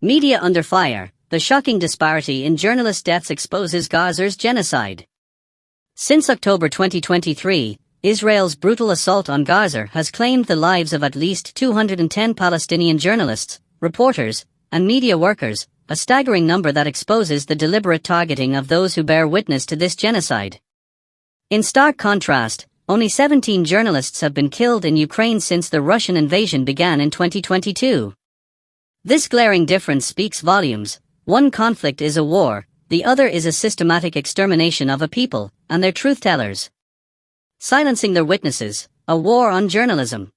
Media under fire, the shocking disparity in journalist deaths exposes Gaza's genocide. Since October 2023, Israel's brutal assault on Gaza has claimed the lives of at least 210 Palestinian journalists, reporters, and media workers, a staggering number that exposes the deliberate targeting of those who bear witness to this genocide. In stark contrast, only 17 journalists have been killed in Ukraine since the Russian invasion began in 2022. This glaring difference speaks volumes. One conflict is a war, the other is a systematic extermination of a people and their truth-tellers. Silencing their witnesses, a war on journalism.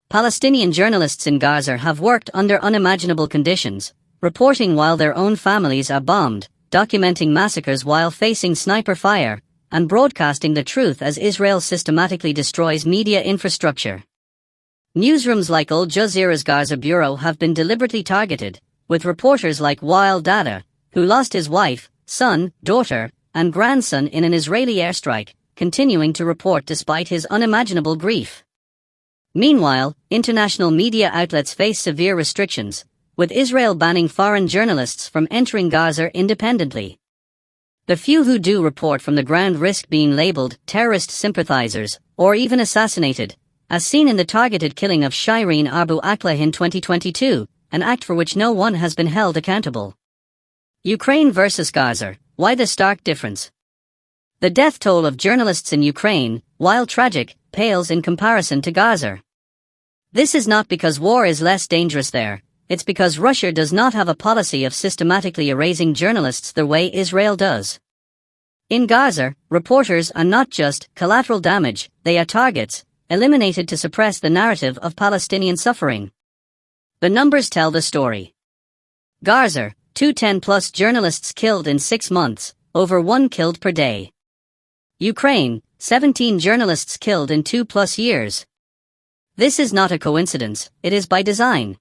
Palestinian journalists in Gaza have worked under unimaginable conditions, reporting while their own families are bombed, documenting massacres while facing sniper fire, and broadcasting the truth as Israel systematically destroys media infrastructure. Newsrooms like Al Jazeera's Gaza bureau have been deliberately targeted, with reporters like Wael Dada, who lost his wife, son, daughter, and grandson in an Israeli airstrike, continuing to report despite his unimaginable grief. Meanwhile, international media outlets face severe restrictions, with Israel banning foreign journalists from entering Gaza independently. The few who do report from the ground risk being labeled terrorist sympathizers, or even assassinated, as seen in the targeted killing of Shireen Abu Akleh in 2022, an act for which no one has been held accountable. Ukraine versus Gaza, why the stark difference? The death toll of journalists in Ukraine, while tragic, pales in comparison to Gaza. This is not because war is less dangerous there, it's because Russia does not have a policy of systematically erasing journalists the way Israel does. In Gaza, reporters are not just collateral damage, they are targets, eliminated to suppress the narrative of Palestinian suffering. The numbers tell the story. Gaza, 210+ journalists killed in 6 months, over 1 killed per day. Ukraine, 17 journalists killed in 2+ years. This is not a coincidence, it is by design.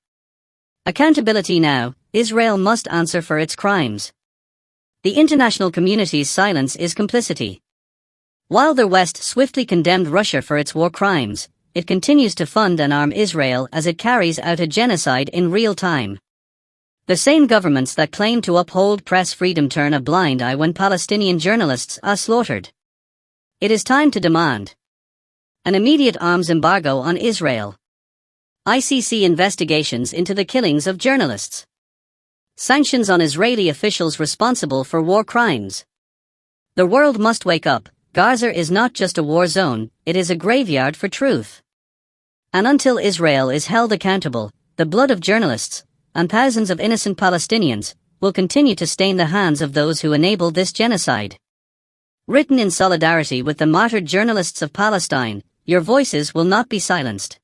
Accountability now, Israel must answer for its crimes. The international community's silence is complicity. While the West swiftly condemned Russia for its war crimes, it continues to fund and arm Israel as it carries out a genocide in real time. The same governments that claim to uphold press freedom turn a blind eye when Palestinian journalists are slaughtered. It is time to demand an immediate arms embargo on Israel. ICC investigations into the killings of journalists. Sanctions on Israeli officials responsible for war crimes. The world must wake up. Gaza is not just a war zone, it is a graveyard for truth. And until Israel is held accountable, the blood of journalists, and thousands of innocent Palestinians, will continue to stain the hands of those who enabled this genocide. Written in solidarity with the martyred journalists of Palestine, your voices will not be silenced.